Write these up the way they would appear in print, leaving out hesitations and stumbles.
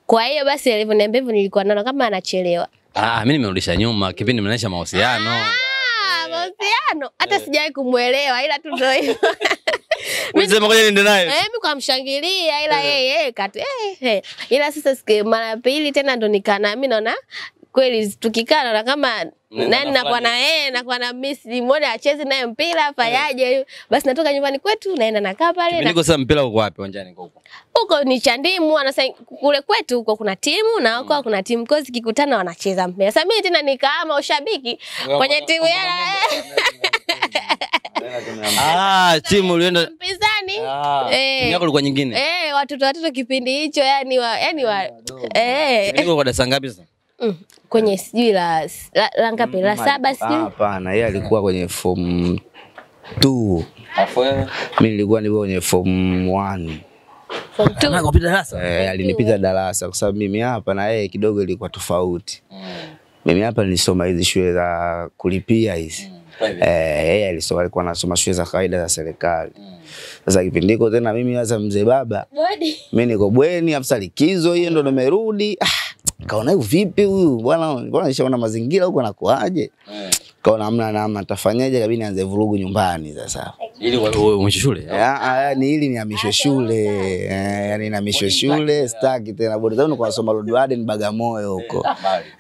Kwa hiyo basi alivyoniambia hivyo nilikuwa naona kama anachelewa. Mimi nimerudisha nyuma kipindi mnaonyesha mahusiano. Mahusiano hata sijawahi kumuelewa ila tu ndio hivyo. Unasema ngoja niende naye. Mimi kumshangilia ila yeye kati ila sasa mara pili tena ndo nikana mimi naona kweli tukikaa na kama nani nakuwa na yeye nakuwa na miss muone acheze naye mpira afanyaje basi natoka nyumbani kwetu naenda nakaa pale niko sasa mpira uko wapi uwanjani huko ni Chandimu anasema kule kwetu huko kuna timu na huko kuna timu kozi kikutana wanacheza mpira sasa mimi tena nikaama ushabiki kwenye timu ya timu ulienda mpinzani timu yako ilikuwa nyingine watoto kipindi hicho yani niko kwa darasa ngapi sasa kwenye sijui la ngapi la 7 sijui hapana yeye alikuwa kwenye form 2 mimi nilikuwa kwenye form 1 form 2 anakopita darasa alinipita darasa kwa sababu mimi hapa na yeye kidogo ilikuwa tofauti mimi hapa nilisoma hizi shule za kulipia hizi yeye alikuwa anasoma shule za kawaida za serikali sasa kipindi hiko tena mimi sasa mzee baba mimi niko bweni afisa likizo hiyo ndo nimerudi kaona hivi vipi huyu bwana nishaona mazingira huko anakuaje kaona namna tafanyaje kabisa nianze vurugu nyumbani sasa ili wewe umeshe shule yani ili nihamishwe shule yani nihamishwe shule staki tena bodi zangu kwa soma Road Warden Bagamoyo huko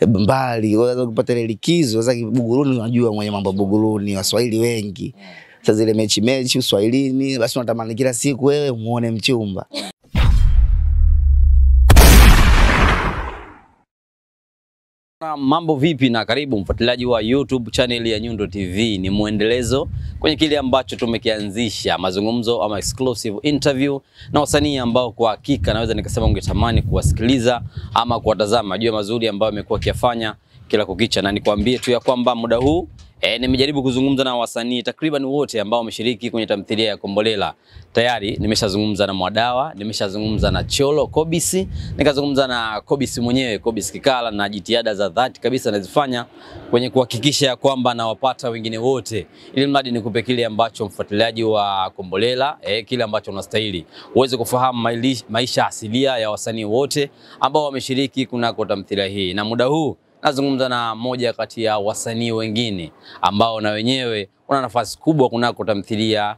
mbali unaweza kupata ile likizo sasa Buguruni unajua mwenye mambo Buguruni Waswahili wengi sasa zile mechi Uswahilini basi unatamani kila siku wewe muone mchumba Mambo vipi na karibu mfuatiliaji wa YouTube channel ya Nyundo TV. Ni muendelezo kwenye kile ambacho tumekianzisha, mazungumzo ama exclusive interview na wasanii ambao kwa hakika naweza nikasema ungetamani kuwasikiliza ama kuwatazama juu ya mazuri ambayo amekuwa akiyafanya kila kukicha. Na nikwambie tu ya kwamba muda huu nimejaribu kuzungumza na wasanii takriban wote ambao wameshiriki kwenye tamthilia ya Kombolela. Tayari nimeshazungumza na Mwadawa, nimeshazungumza na Cholo Kobisi, nikazungumza na Kobisi mwenyewe, Kobisi Kikala, na jitihada za dhati kabisa anazifanya kwenye kuhakikisha kwamba nawapata wengine wote. Ili mradi nikupe kile ambacho mfuatiliaji wa Kombolela, kile ambacho unastahili uweze kufahamu maisha asilia ya wasanii wote ambao wameshiriki kunako tamthilia hii. Na muda huu nazungumza na moja kati ya wasanii wengine ambao na wenyewe wana nafasi kubwa kunako tamthilia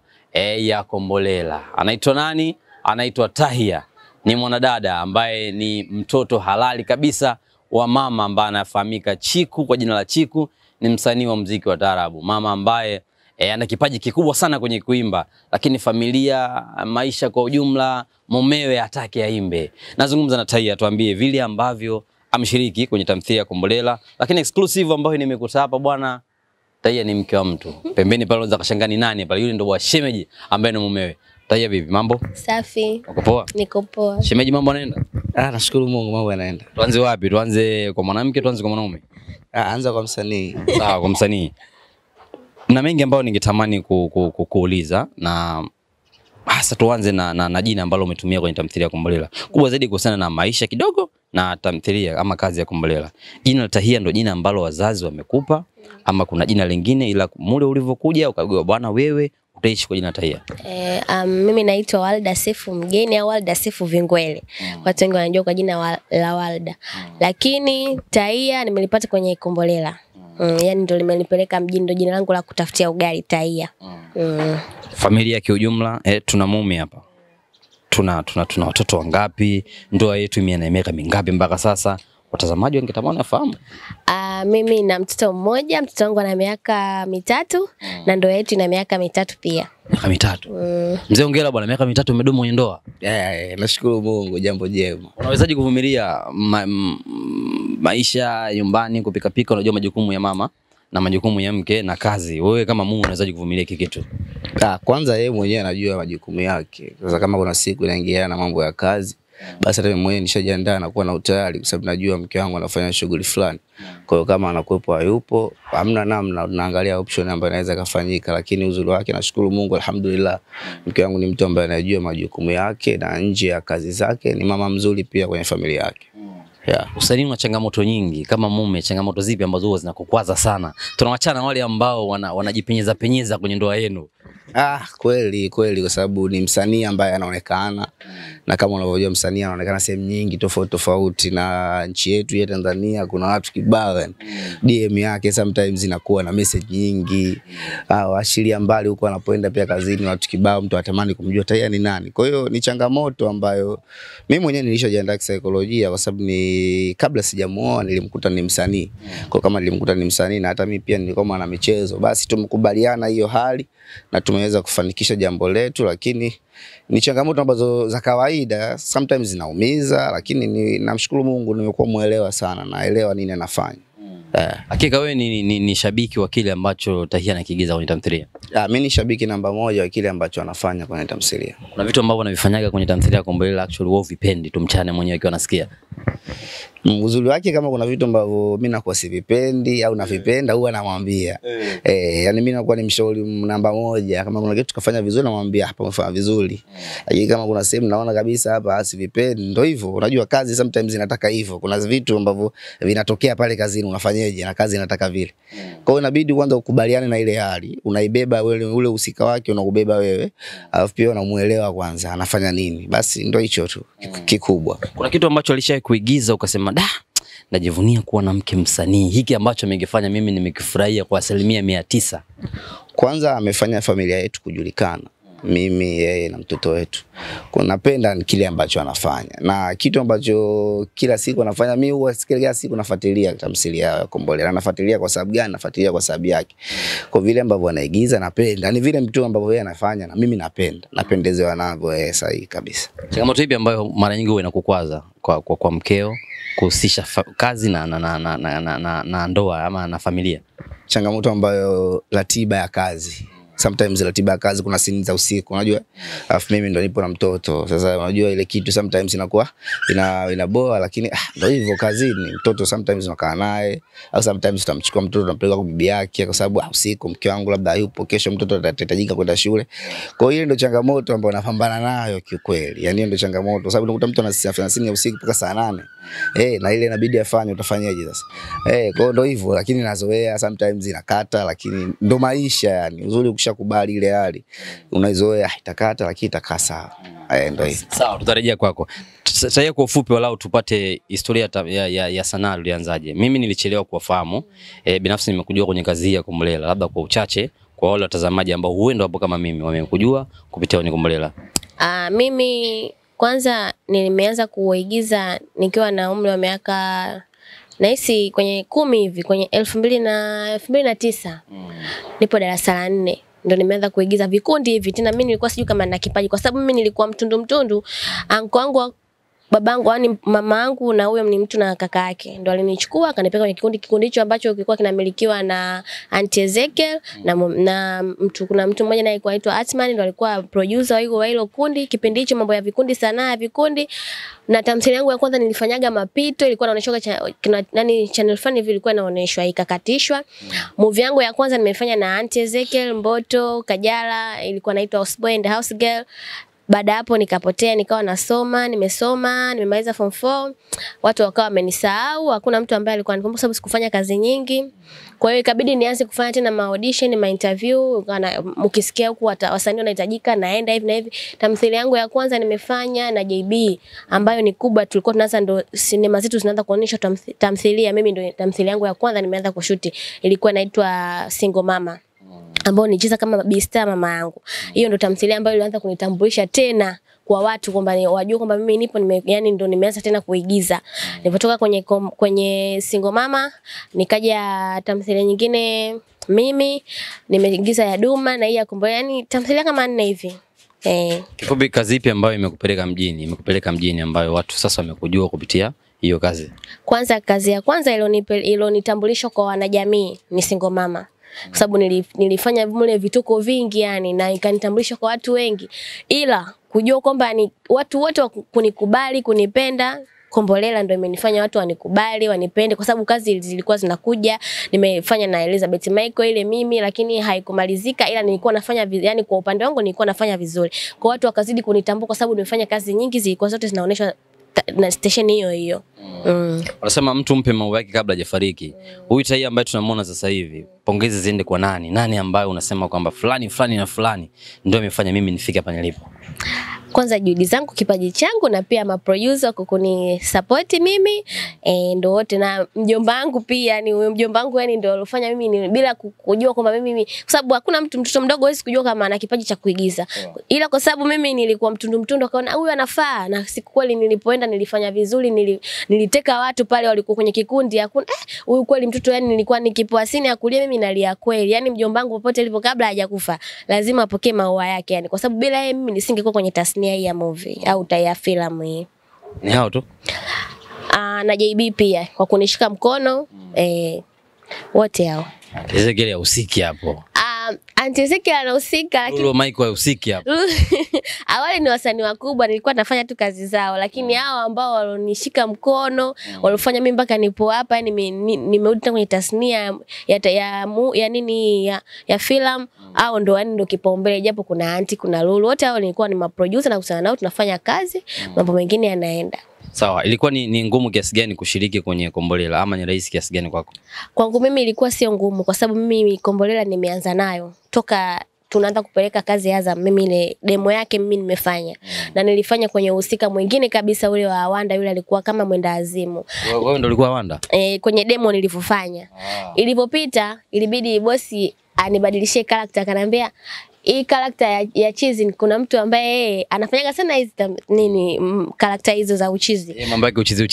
ya Kombolela. Anaitwa nani? Anaitwa Tahia. Ni mwanadada ambaye ni mtoto halali kabisa wa mama ambaye anafahamika Chiku kwa jina la Chiku. Ni msanii wa muziki wa taarabu. Mama ambaye ana kipaji kikubwa sana kwenye kuimba, lakini familia, maisha kwa ujumla, mumewe hataki aimbe. Nazungumza na Tahia tuambie vile ambavyo ameshiriki kwenye tamthilia ya Kombolela, lakini exclusive ambayo nimekuta hapa bwana Tahia ni mke wa mtu. Pembeni pale unaweza kashangaa ni nani pale, yule ndo wa shemeji ambaye ni mumewe. Tahia vipi mambo? Safi. Uko poa? Niko poa. Shemeji mambo yanaenda? Nashukuru Mungu mambo yanaenda. Tuanze wapi? Tuanze kwa mwanamke, tuanze kwa mwanaume? Anza kwa msanii. Sawa, kwa msanii. Na mengi ambayo ningetamani kuuliza na hasa tuanze na jina ambalo umetumia kwenye tamthilia ya Kombolela. Kubwa zaidi kuhusiana na maisha kidogo na tamthilia ama kazi ya Kombolela. Jina la Tahia ndo jina ambalo wazazi wamekupa ama kuna jina lingine ila mule ulivyokuja ukaambiwa bwana wewe utaishi kwa jina Tahia? Mimi naitwa Walda Sefu Mgeni au Walda Sefu Vingwele. Watu wengi wanajua kwa jina la Walda. Lakini Tahia nimelipata kwenye Kombolela. Yani ndo limenipeleka mjini, ndo jina langu la kutafutia ugali Tahia. Familia kwa ujumla, tuna mume hapa. Tuna watoto wangapi? Ndoa yetu imeana miaka mingapi mpaka sasa? Watazamaji wangetamani wafahamu. Mimi na mtoto mmoja, mtoto wangu ana miaka 3 na ndoa yetu ina miaka 3 pia. Miaka 3. Mzee hongera bwana, miaka 3 umedumu kwenye ndoa. Nashukuru Mungu, jambo jema. Unawezaje kuvumilia maisha nyumbani, kupika, unajua majukumu ya mama na majukumu ya mke na kazi. Wewe kama mume unawezaje kuvumilia hiki kitu? Kwanza yeye mwenyewe anajua majukumu yake. Sasa kama kuna siku inaingia na mambo ya kazi, basi hata mimi mwenyewe nishajiandaa na kuwa na utayari kwa sababu najua mke wangu anafanya shughuli fulani. Kwa hiyo kama anakuepo hayupo, hamna namna, tunaangalia option ambayo inaweza kufanyika, lakini uzuri wake nashukuru Mungu alhamdulillah. Mke wangu ni mtu ambaye anajua majukumu yake na nje ya kazi zake ni mama mzuri pia kwenye familia yake. Usanii una changamoto nyingi. Kama mume, changamoto zipi ambazo huwa zinakukwaza sana? Tunawachana wale ambao wanajipenyeza kwenye ndoa yenu. Kweli kwa sababu ni msanii ambaye anaonekana na kama unavyojua msanii anaonekana sehemu nyingi tofauti na nchi yetu ya Tanzania kuna watu kibao DM yake sometimes inakuwa na message nyingi ashiria mbali huko anapoenda pia kazini watu kibao mtu atamani kumjua Taia ni nani. Kwa hiyo ni changamoto ambayo mimi mwenyewe nilishajiandaa kisaikolojia kwa sababu ni kabla sijamuoa nilimkuta ni msanii. Kwa kama nilimkuta ni msanii na hata mimi pia nilikuwa mwana michezo basi tumekubaliana hiyo hali na tumeweza kufanikisha jambo letu, lakini ni changamoto ambazo za kawaida sometimes zinaumiza, lakini namshukuru Mungu nimekuwa muelewa sana, naelewa nini anafanya. Hakika wewe ni shabiki wa kile ambacho Taia anakiigiza kwenye tamthilia? Mimi ni shabiki namba 1 wa kile ambacho anafanya kwenye tamthilia. Kuna vitu ambavyo anavifanyaga kwenye tamthilia Kombolela actually wewe vipendi tumchane mwenyewe akiwa anasikia? Uzuri wake kama kuna vitu ambavyo mimi nakuwa sivipendi au navipenda huwa namwambia. Yani mimi nakuwa ni mshauri namba 1 kama kuna kitu kafanya vizuri namwambia hapa umefanya vizuri. Lakini kama kuna sehemu naona kabisa hapa asivipendi ndio hivyo. Unajua kazi sometimes inataka hivyo. Kuna vitu ambavyo vinatokea pale kazini unafanyaje na kazi inataka vile. Kwa hiyo inabidi kwanza ukubaliane na ile hali. Unaibeba wewe ule usika wake unakubeba wewe. Alafu pia unamuelewa kwanza anafanya nini. Basi ndio hicho tu kikubwa. Kuna kitu ambacho alishawahi kuigiza ukasema najivunia kuwa na mke msanii, hiki ambacho amekifanya mimi nimekifurahia kwa 900%? Kwanza amefanya familia yetu kujulikana. Mimi yeye na mtoto wetu. Napenda kile ambacho anafanya. Na kitu ambacho kila siku anafanya mimi huwa kila siku nafuatilia tamthilia ya Kombolela. Nafuatilia kwa sababu gani? Nafuatilia kwa sababu yake. Kwa vile ambavyo anaigiza napenda. Ni vile mtu ambavyo yeye anafanya na mimi napenda. Napendezewa navyo sahihi kabisa. Changamoto ipi ambayo mara nyingi huwa inakukwaza kwa mkeo kuhusisha kazi na ndoa ama na familia? Changamoto ambayo ratiba ya kazi. Sometimes ratiba ya kazi kuna scene za usiku unajua alafu mimi ndo nipo na mtoto sasa unajua ile kitu sometimes inakuwa inaboa lakini ndo hivyo kazini mtoto sometimes unakaa naye au sometimes tutamchukua mtoto tunampeleka kwa bibi yake kwa sababu usiku mke wangu labda yupo kesho mtoto atahitajika kwenda shule. Kwa hiyo ndio changamoto ambayo napambana nayo kiukweli, yani ndio changamoto kwa sababu unakuta mtu anafanya scene ya usiku mpaka saa 8 na ile inabidi afanye utafanyaje sasa kwa hiyo ndio hivyo lakini nazoea sometimes inakata lakini ndo maisha yani uzuri ukishakubali ile hali unaizoea itakata lakini itakaa sawa. Ndio hivyo. Sawa tutarejea kwako. Sasa kwa ufupi walau tupate historia ya sanaa ulianzaje? Mimi nilichelewa kuwafahamu. Binafsi nimekujua kwenye kazi ya Kombolela. Labda kwa uchache kwa wale watazamaji ambao huenda hapo kama mimi wamekujua kupitia kwenye Kombolela. Mimi kwanza nimeanza kuigiza nikiwa na umri wa miaka nahisi kwenye 10 hivi kwenye 2009. Nipo darasa la 4. Ndio nimeanza kuigiza vikundi hivi. Tena mimi nilikuwa sijui kama nina kipaji kwa sababu mimi nilikuwa mtundu. Anko wangu babangu yani mama yangu na huyo ni mtu na kaka yake ndio alinichukua akanipeka kwenye kikundi hicho ambacho kilikuwa kinamilikiwa na Auntie Ezekiel na kuna mtu mmoja naye anaitwa Atman ndio alikuwa producer wa hilo kundi. Kipindi hicho mambo ya vikundi sanaa ya vikundi na tamthilia yangu ya kwanza nilifanyaga mapito ilikuwa inaonyeshwa channel fulani hivi ilikuwa inaonyeshwa ikakatishwa. Movie yangu ya kwanza nimefanya na Auntie Ezekiel Mboto Kajala ilikuwa inaitwa Houseboy and House Girl. Baada hapo nikapotea nikawa nimesoma nimemaliza form 4 watu wakawa wamenisahau hakuna mtu ambaye alikuwa anikumbuka sababu sikufanya kazi nyingi. Kwa hiyo ikabidi nianze kufanya tena ma audition ma interview mkisikia huko wasanii wanahitajika naenda hivi na hivi. Tamthilia yangu ya kwanza nimefanya na JB ambayo ni kubwa tulikuwa tunaanza ndo sinema zetu zinaanza kuonyesha tamthilia. Mimi ndo tamthilia yangu ya kwanza nimeanza kushuti ilikuwa inaitwa Single Mama ambao nicheza kama Bista mama yangu. Hiyo ndo tamthilia ambayo ilianza kunitambulisha tena kwa watu kwamba wajue kwamba mimi nipo yani ndo nimeanza tena kuigiza. Nilipotoka kwenye Single Mama nikaja tamthilia nyingine mimi nimeigiza ya Duma na hii ya Kombolela yani tamthilia kama 4 hivi. Kifupi kazi ipi ambayo imekupeleka mjini ambayo watu sasa wamekujua kupitia hiyo kazi? Kwanza kazi ya kwanza ilonitambulisha kwa wanajamii ni Single Mama. Kwa sababu nilifanya vile vituko vingi yani na ikanitambulisha kwa watu wengi. Ila kujua kwamba ni watu wote kunikubali, kunipenda, Kombolela ndio imenifanya watu wanikubali, wanipende kwa sababu kazi zilikuwa zinakuja. Nimefanya na Elizabeth Michael ile mimi lakini haikumalizika ila nilikuwa nafanya yani kwa upande wangu nilikuwa nafanya vizuri. Kwa watu wakazidi kunitambua kwa sababu nimefanya kazi nyingi zilikuwa zote zinaonyeshwa na station hiyo hiyo. Wanasema mtu mpe maua yake kabla hajafariki. Huyu Tai ambaye tunamwona sasa hivi, pongezi ziende kwa nani? Nani ambaye unasema kwamba fulani fulani na fulani ndio amefanya mimi nifike hapa nilipo? Kwanza juhudi zangu, kipaji changu, na pia maproducer kukuni support mimi, ndio wote, na mjomba wangu pia, ni mjomba wangu yani ndio alofanya mimi bila kujua kwamba mimi, kwa sababu hakuna mtoto mdogo hawezi kujua kama ana kipaji cha kuigiza. Ila kwa sababu mimi nilikuwa mtundu akaona huyu anafaa, na siku kweli nilipoenda nilifanya vizuri, niliteka watu pale walikuwa kwenye kikundi, hakuna huyu kweli mtoto, yani nilikuwa nikipoa sini akulia mimi nalia kweli. Yani mjomba wangu popote alipo kabla hajakufa lazima apokee maua yake, yani kwa sababu bila yeye mimi nisingekuwa kwenye tasnia hii ya movie au ya filamu hii. Ni hao tu? Na JB pia kwa kunishika mkono, wote hao. Ezekiel ya usiki hapo. Auntie Ezekiel anahusika, lakini Lulu Michael ya usiki hapo. Awali ni wasanii wakubwa, nilikuwa nafanya tu kazi zao, lakini hao ambao walonishika mkono, walofanya mimi mpaka nipo hapa, yani nimerudi kwenye tasnia ya filamu, au ndo yani ndo kipaumbele, japo kuna Auntie, kuna Lulu, wote hao nilikuwa ni maproducer na kusana nao tunafanya kazi, mambo mengine yanaenda. Sawa, ilikuwa ni ngumu kiasi gani kushiriki kwenye Kombolela, ama ni rahisi kiasi gani kwako? Kwangu mimi ilikuwa sio ngumu, kwa sababu mimi Kombolela nimeanza nayo toka tunaanza kupeleka kazi Azam. Mimi ile demo yake mimi nimefanya, na nilifanya kwenye uhusika mwingine kabisa, ule wa Wanda, yule alikuwa kama mwenda azimu. Wewe ndio ulikuwa Wanda? Kwenye demo nilifofanya. Ilipopita ilibidi bosi anibadilishie character, akaniambia hii character ya chizi, kuna mtu ambaye yeye anafanyaga sana hizi character hizo za uchizi. Mambo yake uchizi.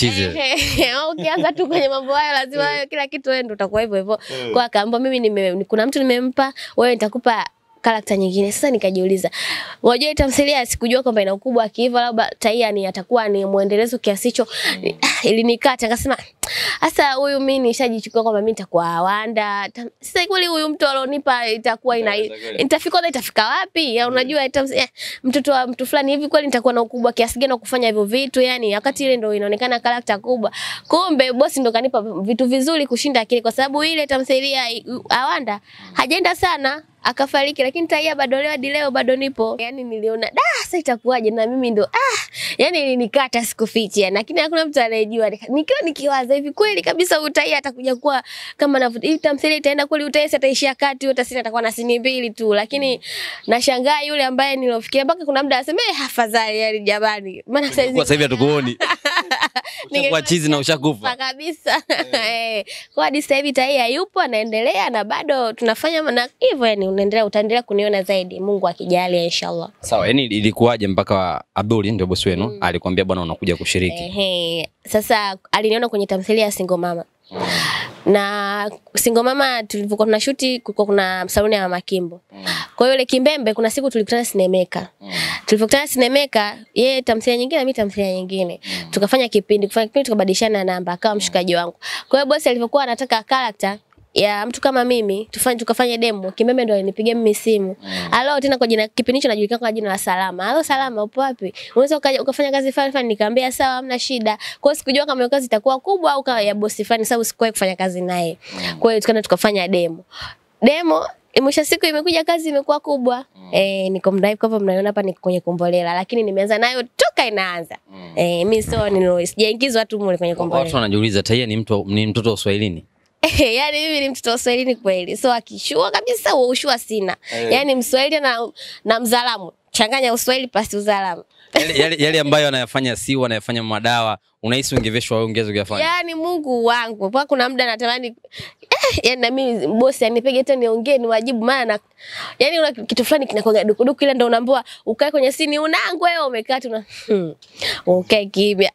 Ukianza tu kwenye mambo hayo lazima kila kitu wewe ndio utakuwa hivyo hivyo. Kwa akaamba mimi kuna mtu nimempa, wewe nitakupa character nyingine. Sasa nikajiuliza, unajua tamthilia sikujua kwamba ina ukubwa akiva, labda Tai ni atakuwa ni muendelezo kiasi hicho. Ilinikata, akasema sasa huyu mimi nishajichukua kwamba mimi nitakuwa Wanda. Sasa kweli huyu mtu alionipa itakuwa itafika wapi? Ya unajua mtoto wa mtu fulani hivi kweli nitakuwa na ukubwa kiasi gani wa kufanya hivyo vitu, yani wakati ile ndio inaonekana character kubwa. Kumbe bosi ndo kanipa vitu vizuri kushinda kile, kwa sababu ile tamthilia Wanda hajaenda sana akafariki, lakini Tai bado leo hadi leo bado nipo. Yani niliona sasa itakuwaje, na mimi ndo yani ilinikata sikufichi, yani lakini hakuna mtu anayejua. Nikiwaza hivi kweli kabisa Tai atakuja kuwa kama na hii tamthilia itaenda kweli, Tai ataishia kati, yote sisi atakuwa na sini mbili tu, lakini nashangaa yule ambaye nilofikia mpaka kuna muda aseme afadhali, yani jamani, maana sasa hivi hatukuoni. Kwa chizi na ushakufa kabisa. Kwa hadi sasa hivi Tai hayupo, anaendelea na bado tunafanya na hivyo, yani utaendelea kuniona zaidi, Mungu akijalia inshallah. Sawa, yani ilikuwaje mpaka Abdul ndio bosi wenu alikwambia bwana unakuja kushiriki? Sasa aliniona kwenye tamthilia ya Single Mama. Na Single Mama tulipokuwa tunashuti kulikuwa kuna saluni ya Mama Kimbo. Kwa hiyo ile Kimbembe kuna siku tulikutana Cinemeka. Tulipokutana Cinemeka, yeye tamthilia nyingine na mimi tamthilia nyingine. Tukafanya kipindi tukabadilishana namba, akawa mshikaji wangu. Kwa hiyo bosi alipokuwa anataka character ya mtu kama mimi tukafanya demo, Kimbembe ndo alinipigia mimi simu. Halo, tena kwa jina kipindi hicho najulikana kwa jina la Salama. Halo Salama, upo wapi? Unaweza ukafanya kazi fulani? Nikamwambia sawa, hamna shida. Kwa hiyo sikujua kama hiyo kazi itakuwa kubwa au kama ya bosi fulani, sababu sikuwahi kufanya kazi naye. Kwa hiyo tukaenda tukafanya demo. Mwisho siku imekuja kazi imekuwa kubwa. Niko mdrive kwa mnaiona hapa, niko kwenye Kombolela, lakini nimeanza nayo toka inaanza. Mimi sijaingizwa tu mule kwenye Kombolela. Watu wanajiuliza Tai ni mtoto wa Uswahilini. Yani mimi ni mtoto wa Uswahilini kweli. So akishua kabisa ushua sina. Yani Mswahili na Mzalamu. Changanya Uswahili pasi Uzalamu. Yale ambayo anayafanya Siwa, anayafanya Madawa, unahisi ungeveshwa wewe ungezo kuyafanya? Yani Mungu wangu, kwa kuna muda natamani yani na mimi bosi anipige tena niongee ni wajibu, maana yani una kitu fulani kinakoga dukuduku, ile ndio unaambiwa ukae kwenye sini unangu wewe umekaa tu na ukae kimya.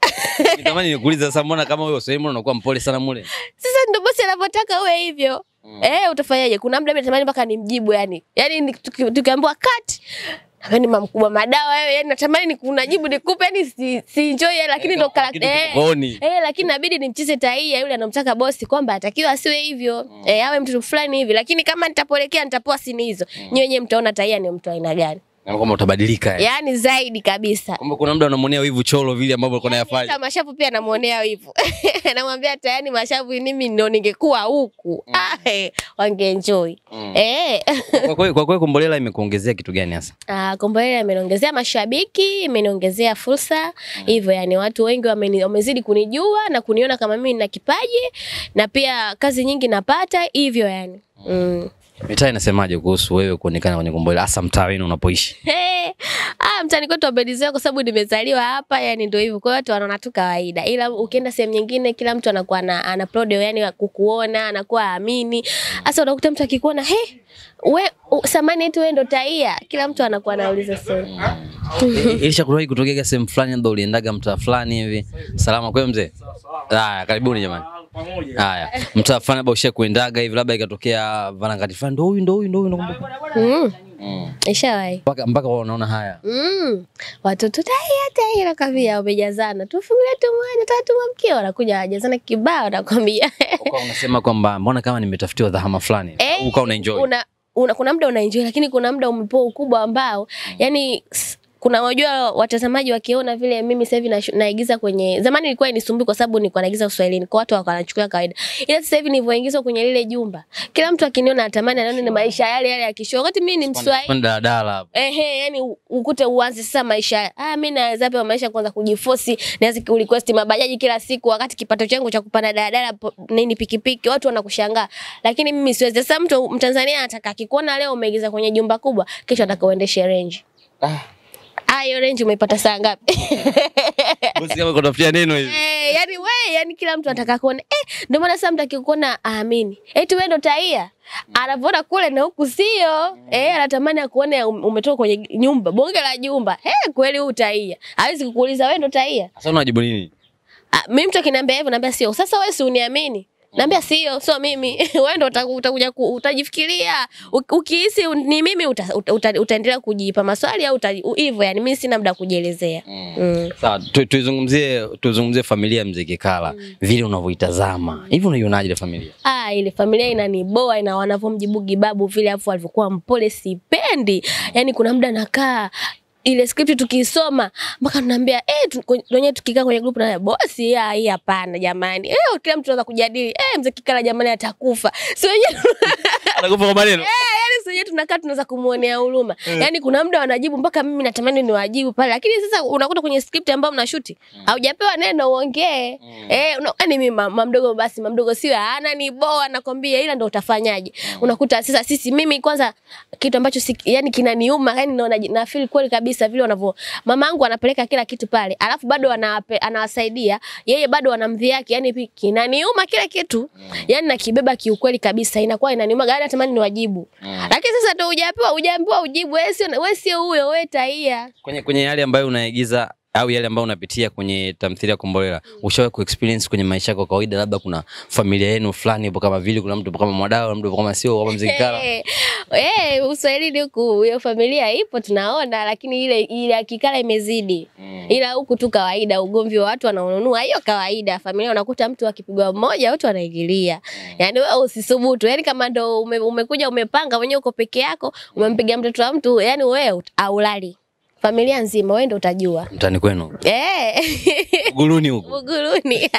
Nitamani nikuuliza sasa, mbona kama wewe Uswahili unakuwa mpole sana mule? Sasa ndio bosi anapotaka uwe hivyo. Utafanyaje? Kuna muda mimi natamani mpaka nimjibu yani. Yani tukiambiwa cut ni mkubwa Madawa wewe, yani natamani nikunajibu nikupe, yani si enjoy, lakini ndo lakini inabidi nimcheze Tai yule anamtaka bosi kwamba atakiwa asiwe hivyo. Awe mtu fulani hivi, lakini kama nitapolekea nitapoa sini hizo. Nyewe mtaona Tai ni mtu aina gani. Na kwamba utabadilika yani zaidi kabisa. Kwamba kuna muda unamuonea wivu Cholo vile ambavyo alikuwa anayafanya. Hata Mashavu pia namuonea wivu. Namwambia tayari Mashavu mimi ndio ningekuwa huku. Wangeenjoy. Kwa kweli Kombolela imekuongezea kitu gani hasa? Kombolela imeniongezea mashabiki, imeniongezea fursa. Hivyo yani watu wengi wamezidi kunijua na kuniona kama mimi nina kipaji na pia kazi nyingi napata hivyo yani. Mitaa inasemaje kuhusu wewe kuonekana kwenye Kombolela hasa mtaa wenu unapoishi? Mtaani kwetu wabedizewa kwa sababu nimezaliwa hapa yani ndio hivyo. Kwa watu wanaona tu kawaida. Ila ukienda sehemu nyingine kila mtu anakuwa ana proud yani kukuona, anakuwa aamini. Sasa unakuta mtu akikuona, samani eti wewe ndo Taia. Kila mtu anakuwa anauliza swali. Ilishakuwahi kutokea sehemu fulani ndo uliendaga mtaa fulani hivi. Salama kwa mzee? Haya, karibuni jamani. Haya, mtaa fulani labda ushakuendaga hivi labda ikatokea Varangati fulani ndo huyu nakumbuka. Ishawahi. Mpaka unaona haya. Watoto Taia nakwambia wamejazana. Tufungulie tumwani tatu mkeo wanakuja wajazana kibao nakwambia. Ukawa unasema kwamba mbona kama nimetafutiwa dhahama fulani. Ukawa unaenjoy. Kuna muda unaenjoy lakini kuna muda umepoa ukubwa ambao yani kuna wajua watazamaji wakiona vile mimi sasa hivi naigiza kwenye zamani ilikuwa inisumbui kwa sababu nilikuwa naigiza Kiswahili kwa watu wanachukua kawaida. Ila sasa hivi nilivyoingizwa kwenye lile jumba kila mtu akiniona anatamani anaone maisha yale ya kisho wakati mimi ni Mswahili. Kwenda dala hapo. Yani ukute uanze sasa maisha. Mimi naweza pia maisha kwanza kujiforce nianze kurequest mabajaji kila siku wakati kipato changu cha kupanda daladala nini pikipiki watu wanakushangaa. Lakini mimi siwezi. Sasa mtu Mtanzania anataka akikuona leo umeigiza kwenye jumba kubwa kesho atakaoendeshe range. Hiyo range umeipata saa ngapi? Bosi kama kutafutia neno hivi. Yani kila mtu anataka kuona. Ndio maana sasa mtu akikuona aamini. Eti wewe ndo Taia. Anavona kule na huku sio. Anatamani akuone umetoka kwenye nyumba, bonge la jumba. Kweli huyu Taia. Hawezi kukuuliza wewe ndo Taia. Sasa unajibu nini? Mimi mtu akiniambia hivyo naambia sio. Sasa wewe si uniamini. Naambia sio mimi. Wewe ndo utakuja utajifikiria. Ukihisi ni mimi utaendelea kujipa maswali au hivyo yani mimi sina muda kujielezea. Sawa, tuzungumzie familia ya Mzee Kikala. Vile unavyoitazama. Hivi unaionaje ile familia? Ile familia inaniboa ina wanavyomjibu Gibabu vile afu alivyokuwa mpole sipendi. Yani kuna muda nakaa ile script tukisoma mpaka tunaniambia wenyewe tukikaa kwenye group na bosi hii hapana jamani. Kila mtu anaanza kujadili Mzee Kikala jamani atakufa. Si wenyewe anakufa kwa maneno. Yani wenyewe tunakaa tunaanza kumuonea huruma. Yani kuna muda wanajibu mpaka mimi natamani niwajibu pale lakini sasa unakuta kwenye script ambayo mnashuti haujapewa neno uongee. Yani mimi mamdogo basi mamdogo sio ni boa nakwambia ila ndio utafanyaje. Unakuta sasa sisi mimi kwanza kitu ambacho yani kinaniuma yani naona na feel kweli kabisa vile wanavyo mamangu anapeleka kila kitu pale alafu bado anawasaidia yeye bado anamdhiaki yani kinaniuma kila kitu yani nakibeba kiukweli kabisa inakuwa inaniuma gani natamani niwajibu lakini sasa ndio hujaambiwa ujibu wewe sio huyo wewe Taia kwenye yale ambayo unaigiza au yale ambayo unapitia kwenye tamthilia Kombolela ushawahi kuexperience kwenye maisha yako kawaida labda kuna familia yenu fulani hapo kama vile kuna mtu kama Mwadao mtu kama sio kama Mzee Kikala Uswahilini huku hiyo familia ipo tunaona lakini ile Kikala imezidi ila huku tu kawaida ugomvi wa watu wanaonunua hiyo kawaida familia unakuta mtu akipigwa mmoja watu wanaingilia yani wewe usisubutu yani kama ndo umekuja umepanga mwenyewe uko peke yako umempiga mtoto wa mtu yani wewe aulali familia nzima wewe ndio utajua. Mtani kwenu. Uguluni huko. Uguluni.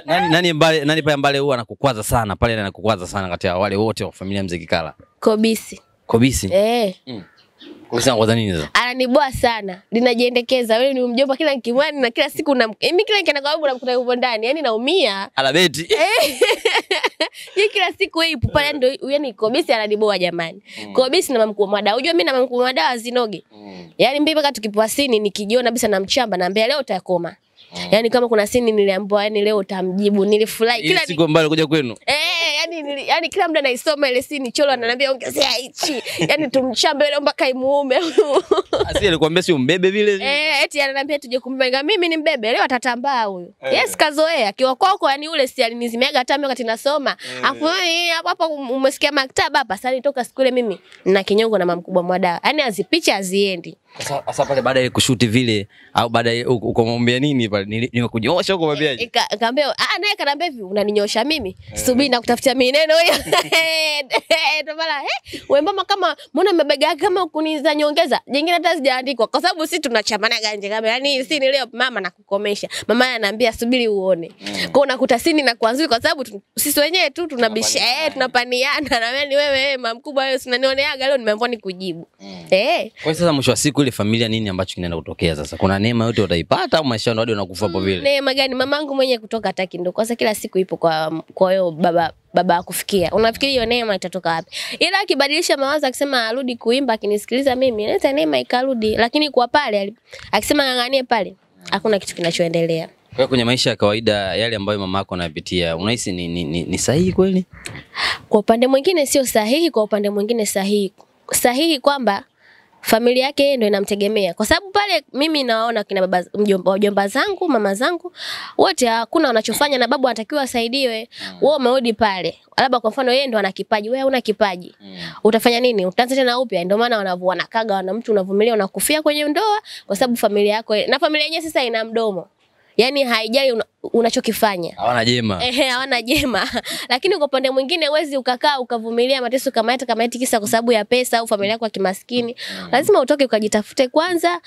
Nani pale mbale huwa anakukwaza sana? Pale anakukwaza sana kati ya wale wote wa familia Mzee Kikala. Kobisi. Kobisi? Kobisi anakuwaza nini sasa? Ananiboa sana. Linajiendekeza wewe ni mjomba kila nikimwani na kila siku mimi kila nikienda kwa babu namkuta yupo ndani. Yani naumia. Alabeti. Yeye kila siku yeye ipo pale ndio yani Kobisi ananiboa jamani. Kobisi na mamkuu Mwadao. Unajua mimi na mamkuu Mwadao azinoge. Yani mimi mpaka tukipoa sini nikijiona kabisa na mchamba naambia leo utakoma. Yani kama kuna sini niliambiwa yani leo utamjibu nilifurahi kila siku ambayo kuja kwenu. Yani kila mtu anaisoma ile sini Cholo ananiambia ongezea hichi. Yani tumchambe leo mpaka imuume. Asi alikwambia si umbebe vile. Eti ananiambia tuje kumbega mimi ni mbebe leo atatambaa huyo. Yes kazoea kiwa kwako yani ule si alinizimiaga hata wakati nasoma. Afu hapa umesikia maktaba hapa sasa nitoka siku ile mimi na kinyongo na mamkubwa Mwadao. Yani azipicha aziendi. Sasa pale baada ya kushuti vile au baada ya ukamwambia nini pale? Nimekunyosha au kumwambiaje? Kaambia naye kanaambia hivi unaninyosha mimi? Subiri na kutafutia mineno hiyo. Ndio mara wewe mama kama mbona umebega kama kuniza nyongeza. Jingine hata sijaandikwa kwa sababu sisi tunachamana ganje kama yani si ni leo mama nakukomesha. Mama ananiambia subiri uone. Kwa unakuta sini na kuanzui kwa sababu sisi wenyewe tu tunabisha tunapaniana na wewe mama mkubwa wewe unanioneaga leo nimeamua nikujibu. Kwa sasa mwisho wa siku ile familia nini ambacho kinaenda kutokea sasa? Kuna neema yote utaipata au maisha ndio hadi unakufa hapo vile? Neema gani? Mamangu mwenyewe kutoka hataki ndo. Kwanza kila siku ipo kwa hiyo baba akufikia. Unafikiri hiyo neema itatoka wapi? Ila akibadilisha mawazo akisema arudi kuimba akinisikiliza mimi, inaweza neema ikarudi. Lakini kwa pale akisema nganganie pale, hakuna kitu kinachoendelea. Kwa kwenye maisha ya kawaida yale ambayo mamako anapitia, unahisi ni sahihi kweli? Kwa upande mwingine sio sahihi, kwa upande mwingine sahihi. Sahihi kwamba familia yake yeye ndio inamtegemea. Kwa sababu pale mimi naona kina mjomba zangu, mama zangu, wote hakuna wanachofanya na babu anatakiwa asaidiwe. Wewe umerudi pale. Labda kwa mfano yeye ndio ana kipaji, wewe huna kipaji. Utafanya nini? Utaanza tena upya. Ndio maana wanakaga wana mtu unavumilia unakufia kwenye ndoa kwa sababu familia yako na familia yenyewe sasa ina mdomo. Yaani haijali unachokifanya. Hawana jema. Hawana jema. Lakini kwa upande mwingine huwezi ukakaa ukavumilia mateso kama eti kisa kwa sababu ya pesa au familia yako ya kimaskini. Lazima utoke ukajitafute kwanza.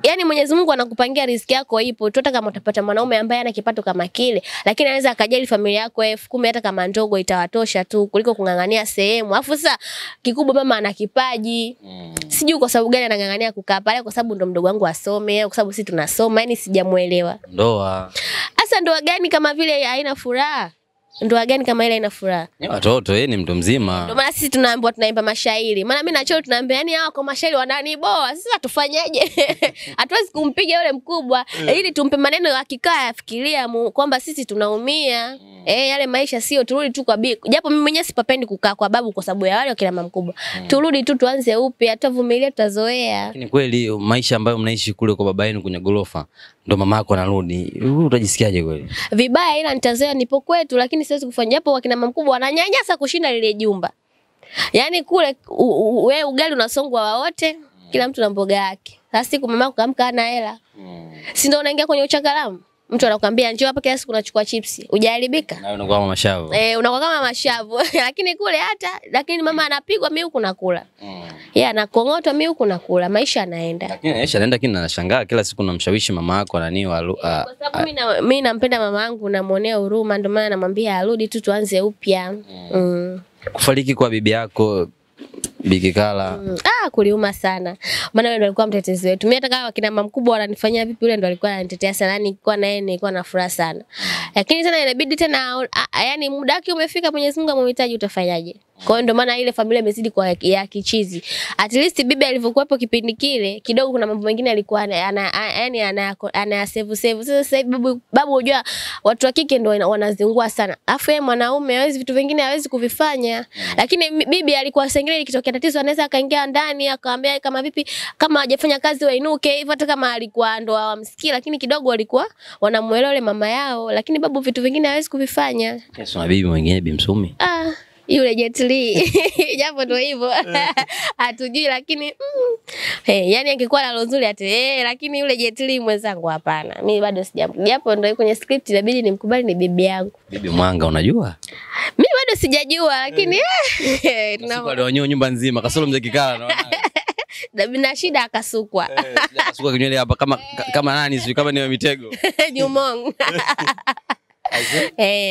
Yaani Mwenyezi Mungu anakupangia riziki yako ipo. Hata kama utapata mwanaume ambaye ana kipato kama kile, lakini anaweza akajali familia yako 10,000 hata kama ndogo itawatosha tu kuliko kungangania sehemu. Alafu sasa kikubwa mama ana kipaji. Sijui kwa sababu gani anangangania kukaa pale kwa sababu ndo mdogo wangu asome au kwa sababu sisi tunasoma, yani sijamuelewa. Ndoa. Sasa ndoa gani kama vile haina furaha? Ndoa gani kama ile haina furaha? Ni watoto, yeye ni mtu mzima. Ndio maana sisi tunaambiwa tunaimba mashairi. Maana mimi na Cholo tunaambia yani hao kwa mashairi wananiboa. Sasa tufanyaje? Hatuwezi kumpiga yule mkubwa ili tumpe maneno ya kikaa afikiria kwamba sisi tunaumia. Yale maisha sio turudi tu kwa bibi. Japo mimi mwenyewe sipapendi kukaa kwa babu kwa sababu ya wale kila mama mkubwa. Turudi tu tuanze upya, tutavumilia tutazoea. Lakini kweli maisha ambayo mnaishi kule kwa baba yenu kwenye gorofa ndo mamako anarudi. Utajisikiaje kweli? Vibaya ila nitazoea nipo kwetu lakini siwezi kufanya hapo wakina mama mkubwa wananyanyasa kushinda lile jumba. Yaani kule wewe ugali unasongwa wote, kila mtu na mboga yake. Sasa siku mamako kaamka ana hela. Si ndio unaingia kwenye uchangalamu? Mtu anakuambia njoo hapa kila siku unachukua chips. Hujaharibika? Na unakuwa kama mashavu. Unakuwa kama mashavu. Lakini kule lakini mama anapigwa mimi huku nakula. Yeye anakong'otwa mimi huku nakula. Maisha yanaenda. Lakini maisha yanaenda kina nashangaa kila siku namshawishi mama yako nani kwa sababu mimi nampenda mama yangu namuonea huruma ndio maana namwambia arudi tu tuanze upya. Kufariki kwa bibi yako Bikikala. Kuliuma sana. Maana yeye ndo alikuwa mtetezi wetu. Mimi hata kama kina mama mkubwa wananifanyia vipi yule ndo alikuwa ananitetea sana. Nilikuwa na yeye nilikuwa na furaha sana. Lakini tena inabidi tena yani muda wake umefika Mwenyezi Mungu amemhitaji utafanyaje? Kwa hiyo ndo maana ile familia imezidi kwa ya kichizi. At least bibi alivyokuwepo kipindi kile kidogo kuna mambo mengine alikuwa yani ana save. Sasa babu unajua watu wa kike ndo wanazingua sana. Afu yeye mwanaume hawezi vitu vingine hawezi kuvifanya. Lakini bibi alikuwa sengine ikitokea tatizo anaweza akaingia ndani akaambia kama vipi kama hajafanya kazi wainuke hivyo hata kama alikuwa ndo hawamsikii lakini kidogo walikuwa wanamuelewa yule mama yao lakini babu vitu vingine hawezi kuvifanya. Yesu na bibi mwingine Bi Msumi. Yule Jet Li japo ndo hivyo hatujui lakini yani angekuwa na nzuri ati lakini yule Jet Li mwenzangu hapana mimi bado sijapo japo ndo kwenye script inabidi nimkubali ni bibi yangu. Bibi Mwanga unajua? Mimi bado sijajua lakini tunao nyumba nzima kasoro mzee Kikala naona. Na shida akasukwa. Akasukwa kinywele hapa kama nani sio kama ni Mitego. Nyumong.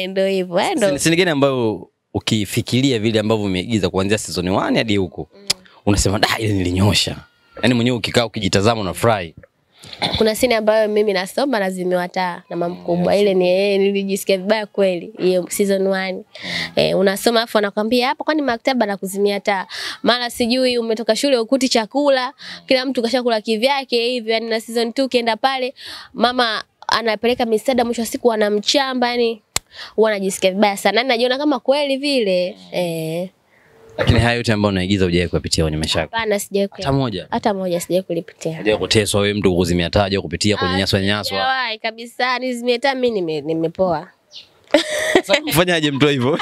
Ndio hivyo ndo. Sini gani ambayo ukifikiria vile ambavyo umeigiza kuanzia season 1 hadi huko unasema ile nilinyosha. Yaani mwenyewe ukikaa ukijitazama unafurahi. Kuna scene ambayo mimi nasoma na zimewataa na mama mkubwa. Ile ni nilijisikia vibaya kweli hiyo season 1. Unasoma afu anakuambia hapa kwani maktaba na kuzimia taa. Mara sijui umetoka shule ukuti chakula, kila mtu kashakula kivyake hivi yani na season 2 kienda pale mama anapeleka misaada mwisho wa siku anamchamba yani wanajisikia vibaya sana. Najiona kama kweli vile. Lakini hayo yote ambayo unaigiza hujawahi kupitia kwenye maisha yako? Hapana sijawahi. Hata moja sijawahi kulipitia. Hujawahi kuteswa wewe mtu kuzimia taa hujawahi kupitia kwenye nyaswa? Hawahi kabisa nizimia taa mimi nimepoa. Sasa ufanyaje mtu hivyo?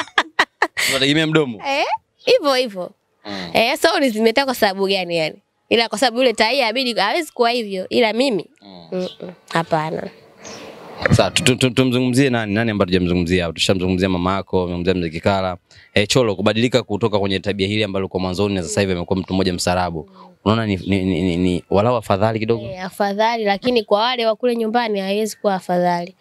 Unategemea mdomo? Hivyo. Sasa unizimia taa kwa sababu gani yani? ila kwa sababu yule tai abidi hawezi kuwa hivyo, ila mimi hapana. Sasa tumzungumzie nani ambaye tujamzungumzia hapo? Tushamzungumzia mama yako, tumemzungumzia Mzee Kikala. Cholo, kubadilika kutoka kwenye tabia hili ambalo kwa mwanzoni na sasa hivi amekuwa mtu mmoja msarabu. Unaona ni walau afadhali kidogo? Afadhali, lakini kwa wale wa kule nyumbani haiwezi kuwa afadhali.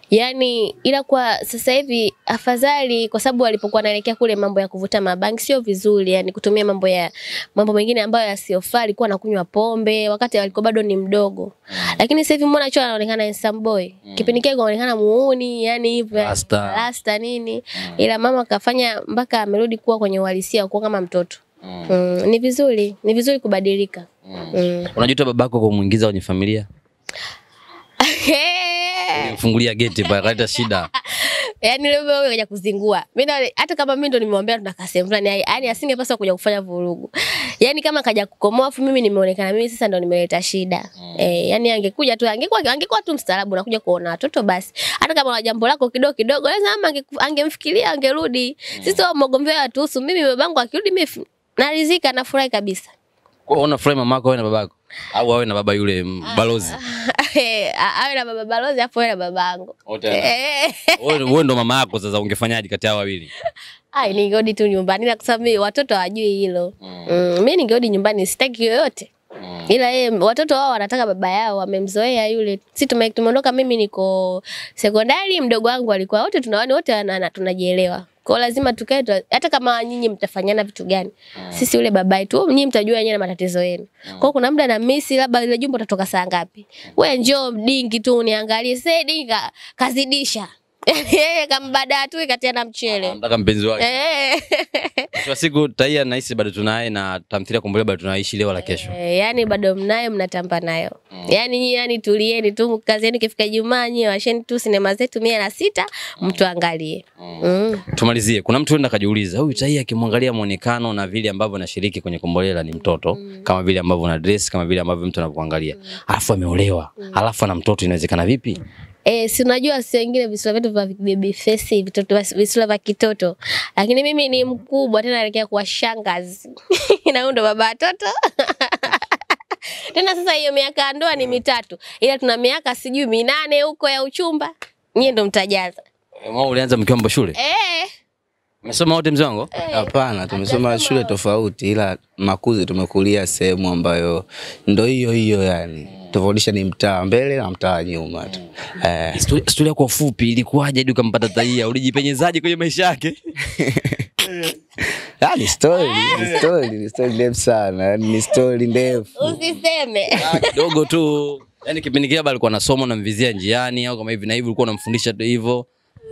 Yani ila kwa sasa hivi afadhali kwa sababu walipokuwa naelekea kule mambo ya kuvuta mabangi sio vizuri, yani kutumia mambo mengine ambayo yasiofaa, alikuwa anakunywa pombe wakati alikuwa bado ni mdogo. Lakini sasa hivi mbona Cholo anaonekana handsome boy. Kipindi kile anaonekana muuni, yani hivyo rasta nini. Ila mama kafanya mpaka amerudi kuwa kwenye uhalisia kuwa kama mtoto. Ni vizuri kubadilika. Unajuta babako kumuingiza kwenye familia? Fungulia geti pale kaleta shida. Yaani leo wewe unakuja kuzingua. Mimi hata kama mimi ndo nimemwambia tunakaa sehemu fulani, yaani asingepaswa kuja kufanya vurugu. Yaani kama kaja kukomoa afu mimi nimeonekana mimi sasa ndo nimeleta shida. Yaani angekuja tu angekuwa tu mstaarabu na kuja kuona watoto basi. Hata kama na jambo lako kidogo lazima angemfikiria angerudi. Sisi wa mgombea watuhusu. Mimi babangu akirudi mimi naridhika na furahi kabisa. Kwa hiyo unafurahi mamako wewe na babako? Au awe na baba yule balozi? Awe na baba balozi afu na babangu. Wewe ndo mama yako sasa ungefanyaje kati ya wawili? Ningerudi tu nyumbani na kusema watoto hawajui hilo. Mimi ningerudi nyumbani sitaki yoyote. Ila watoto wao wanataka baba yao, wamemzoea yule. Sisi tumeondoka, mimi niko sekondari, mdogo wangu alikuwa, wote tunajielewa. Kwa lazima tukae hata kama nyinyi mtafanyana vitu gani. Sisi yule babai tu nyinyi mtajua yenyewe na matatizo yenu. Kwa kuna muda na miss labda ile jumbo utatoka saa ngapi. Wewe njoo dingi tu niangalie. Sasa dingi kazidisha. Kambada tu ikatia na mchele. Nataka mpenzi wake. Kwa siku Taia nahisi bado tunaye na tamthilia Kombolela bado tunaishi leo la kesho. Yani bado mnayo mnatamba nayo. Yani tulieni tu kazi yenu kifika Ijumaa nyie washeni tu sinema zetu 106 mtu angalie. Tumalizie. Kuna mtu enda kajiuliza huyu Taia akimwangalia muonekano na vile ambavyo anashiriki kwenye Kombolela ni mtoto, kama vile ambavyo una dress, kama vile ambavyo mtu anakuangalia. Alafu ameolewa. Alafu ana mtoto, inawezekana vipi? Si unajua si wengine visura vitu vya baby face, visura vya kitoto. Lakini mimi ni mkubwa tena naelekea kuwa shangazi. Na ndo baba watoto. Tena sasa hiyo miaka ndoa ni 3. Ila tuna miaka sijui 8 huko ya uchumba. Nyie ndo mtajaza. Wewe ulianza mkiwa shule? Umesoma wote mzee wangu? Hapana, tumesoma shule tofauti ila makuzi tumekulia sehemu ambayo ndo hiyo yani. Tofautisha ni mtaa mbele na mtaa nyuma tu. Historia kwa fupi ilikuwaje hadi ukampata Taia? Ulijipenyezaje kwenye maisha yake? Ni story ndefu sana. Ni story ndefu. Usiseme. Kidogo tu. Yaani kipindi kile alikuwa anasoma na mvizia njiani au kama hivi na hivi ulikuwa unamfundisha tu hivyo.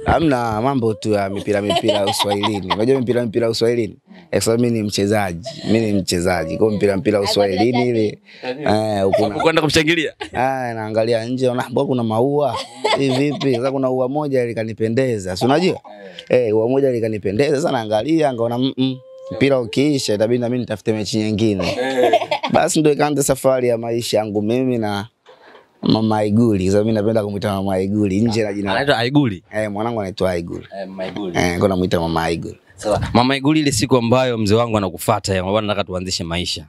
Hamna mambo tu ya mipira Uswahilini. Unajua mipira Uswahilini? Sababu mimi ni mchezaji. Kwa mpira Uswahilini ile kwenda kumshangilia. Naangalia nje naona kuna maua. Vipi? Sasa kuna ua moja likanipendeza. Si unajua? Ua moja likanipendeza. Sasa naangalia ngaona mpira ukiisha itabidi na mimi nitafute mechi nyingine. Basi ndio ikaanza safari ya maisha yangu mimi na Mama Aiguli. Sasa mimi napenda kumuita Mama Aiguli nje na jina. Anaitwa Aiguli? Mwanangu anaitwa Aiguli. Mama Aiguli. Kwa namuita Mama Aiguli. Sawa. Mama Aiguli, ile siku ambayo mzee wangu anakufuata ya bwana nataka tuanzishe maisha.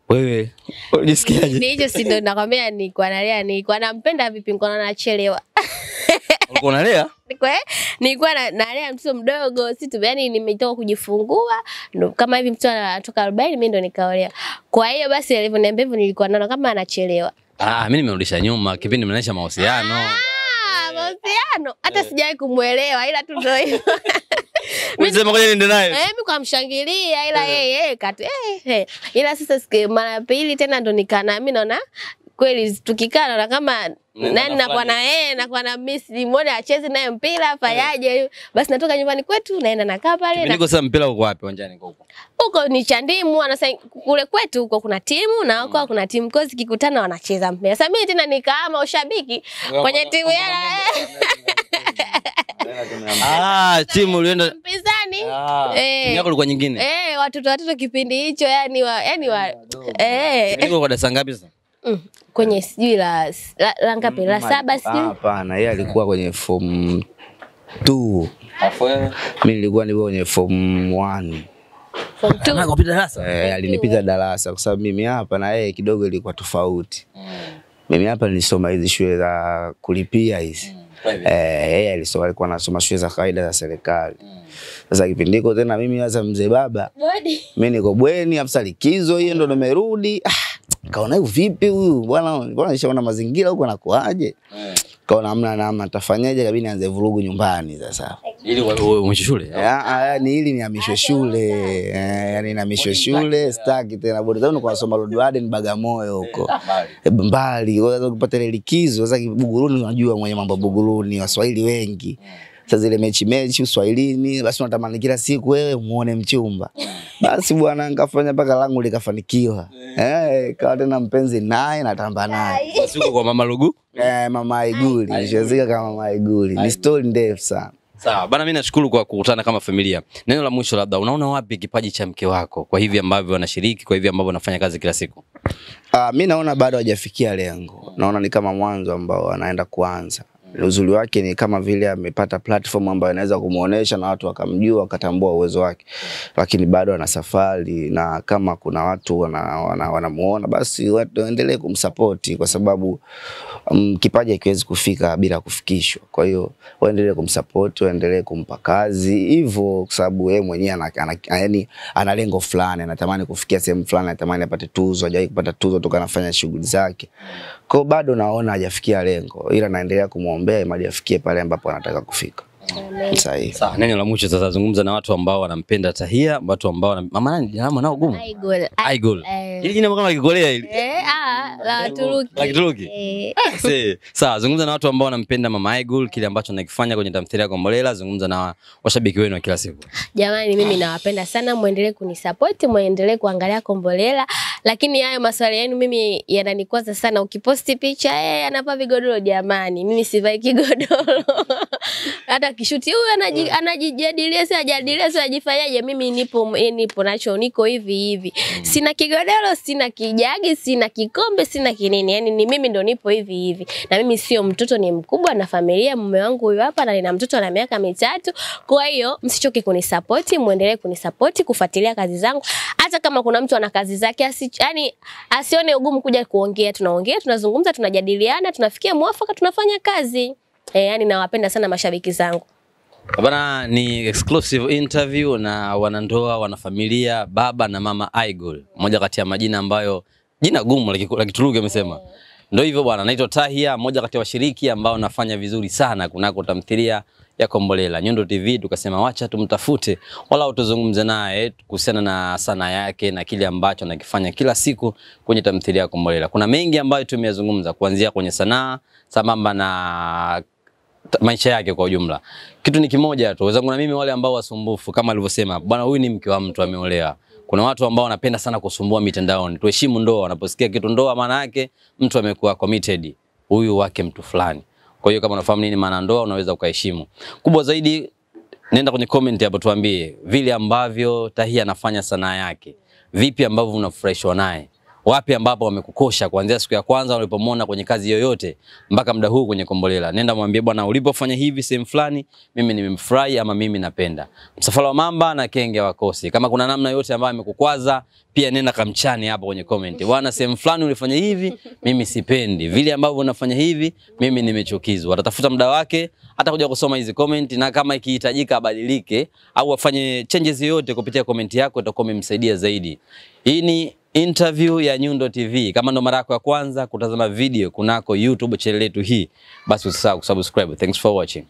Wewe unajisikiaje? Ni hicho si ndo nakwambia nilikuwa nampenda vipi nilikuwa nachelewa. Ulikuwa unalea? Nilikuwa nalea mtoto mdogo, yani nimetoka kujifungua, ndo kama hivi mtoto anatoka 40 mimi ndo nikaolewa. Kwa hiyo basi alivyoniambia hivyo nilikuwa naona kama anachelewa. Mimi nimerudisha nyuma kipindi mnaonyesha mahusiano. Mahusiano hata sijawahi kumuelewa ila tu ndio hivyo. Unasema ngoja niende naye. Mimi kumshangilia ila yeye ila sasa siku mara pili tena ndo nikana mimi naona kweli tukikaa na kama nani nakuwa na yeye nakuwa na miss mmoja acheze naye mpira afanyaje, basi natoka nyumbani kwetu naenda nakaa pale. Niko sasa mpira uko wapi uwanjani huko? Huko ni Chandimu, anasema kule kwetu huko kuna timu na huko kuna timu kozi kikutana wanacheza mpira. Sasa mimi tena nikaama ushabiki kwenye timu ya timu ulienda mpinzani. Timu yako ilikuwa nyingine? Watoto kipindi hicho yani niko kwa darasa ngapi sasa? Kwenye sijui la ngapi la 7 sijui. Hapana, yeye alikuwa kwenye form 2. Mimi nilikuwa kwenye form 1. Form 2. Akapita darasa? Alinipita darasa kwa sababu mimi hapa na yeye kidogo ilikuwa tofauti. Mimi hapa nilisoma hizi shule za kulipia hizi. Yeye alikuwa anasoma shule za kawaida za serikali. Sasa kipindiko tena mimi sasa mzee baba. Mimi niko bweni afisa likizo hiyo ndo nimerudi. Kaona hiyo vipi huyu bwana nishaona mazingira huko anakuaje. Kaona namna tafanyaje kabidi nianze vurugu nyumbani sasa. Ili wewe shule? Ni ili nihamishwe shule. Yani nihamishwe shule staki tena bodi zangu kwa nasoma Road Warden Bagamoyo huko. Mbali ukipata ile likizo sasa Buguruni unajua mwenye mambo Buguruni Waswahili wengi. Sasa zile mechi Uswahilini basi unatamani kila siku wewe muone mchumba. Basi bwana nikafanya paka langu likafanikiwa. Kawa tena mpenzi naye natamba naye. Basi uko kwa Mama Lugu? Mama Iguli. Nishazika kama Mama Iguli. Ni story ndefu sana. Sawa, bana mimi nashukuru kwa kukutana kama familia. Neno la mwisho labda unaona wapi kipaji cha mke wako kwa hivi ambavyo wanashiriki, kwa hivi ambavyo wanafanya kazi kila siku? Mimi naona bado hajafikia lengo. Naona ni kama mwanzo ambao anaenda kuanza. Uzuri wake ni kama vile amepata platform ambayo inaweza kumuonesha na watu wakamjua wakatambua uwezo wake. Lakini bado ana safari na kama kuna watu wanamuona basi watu waendelee kumsupport kwa sababu kipaji hakiwezi kufika bila kufikishwa. Kwa hiyo waendelee kumsupport, waendelee kumpa kazi hivyo kwa sababu yeye mwenyewe ana lengo fulani, anatamani kufikia sehemu fulani, anatamani apate tuzo, hajawahi kupata tuzo toka anafanya shughuli zake. Kwa bado naona hajafikia lengo ila naendelea kumuombea ili afikie pale ambapo anataka kufika. Sahihi. Sawa, neno la mwisho sasa zungumza na watu ambao wanampenda Tahia, watu ambao mama nani jina nao gumu? Aigul. Hili jina kama likigolea hili. La Turuki. La Turuki. Sawa, zungumza na watu ambao wanampenda Mama Aigul, kile ambacho anakifanya kwenye tamthilia ya Kombolela, zungumza na washabiki wenu wa kila siku. Jamani mimi nawapenda sana, muendelee kunisupport, muendelee kuangalia Kombolela, lakini hayo maswali yenu mimi yananikwaza sana. Ukiposti picha anavaa vigodoro, jamani mimi sivai kigodoro. Hata kishuti huyu anajijadilia sasa ajifanyaje, mimi nipo nacho, niko hivi. Sina kigodoro, sina kijagi, sina kikombe, sina kinini. Yani ni mimi ndo nipo hivi. Na mimi sio mtoto, ni mkubwa na familia, mume wangu huyu hapa na nina mtoto na miaka 3. Kwa hiyo msichoke kunisupport, muendelee kunisupport, kufuatilia kazi zangu. Hata kama kuna mtu ana kazi zake yani asione ugumu kuja kuongea, tunaongea, tunazungumza, tunajadiliana, tunafikia mwafaka, tunafanya kazi. Yani nawapenda sana mashabiki zangu. Bana ni exclusive interview na wanandoa, wanafamilia, baba na Mama Aigul. Moja kati ya majina ambayo jina gumu la Kituruki amesema. Ndio hivyo bwana, naitwa Tahia, moja kati ya washiriki ambao nafanya vizuri sana kunako tamthilia ya Kombolela. Nyundo TV tukasema wacha tumtafute wala tuzungumze naye kuhusiana na sanaa yake na kile ambacho anakifanya kila siku kwenye tamthilia ya Kombolela. Kuna mengi ambayo tumeyazungumza kuanzia kwenye sanaa sambamba na maisha yake kwa ujumla. Kitu ni kimoja tu, wenzangu na mimi wale ambao wasumbufu kama alivyosema, bwana huyu ni mke wa mtu ameolewa. Kuna watu ambao wanapenda sana kusumbua mitandaoni. Tuheshimu ndoa, wanaposikia kitu ndoa maana yake mtu amekuwa committed. Huyu wake mtu fulani. Kwa hiyo kama unafahamu nini maana ndoa unaweza ukaheshimu. Kubwa zaidi nenda kwenye comment hapo tuambie vile ambavyo Tahia anafanya sanaa yake. Vipi ambavyo unafurahishwa naye? Wapi ambapo wamekukosha kuanzia siku ya kwanza ulipomwona kwenye kazi yoyote mpaka muda huu kwenye Kombolela. Nenda mwambie bwana ulipofanya hivi sehemu fulani mimi nimemfurahi ama mimi napenda. Msafara wa Mamba na Kenge wakosi. Kama kuna namna yote ambayo imekukwaza pia nenda kamchane hapo kwenye comment. Bwana sehemu fulani ulifanya hivi mimi sipendi. Vile ambavyo unafanya hivi mimi nimechukizwa. Atatafuta muda wake atakuja kusoma hizi comment na kama ikihitajika abadilike au afanye changes yoyote kupitia comment yako itakuwa imemsaidia zaidi. Hii ni interview ya Nyundo TV. Kama ndo mara yako ya kwanza kutazama video kunako YouTube channel yetu hii, basi usisahau kusubscribe. Thanks for watching.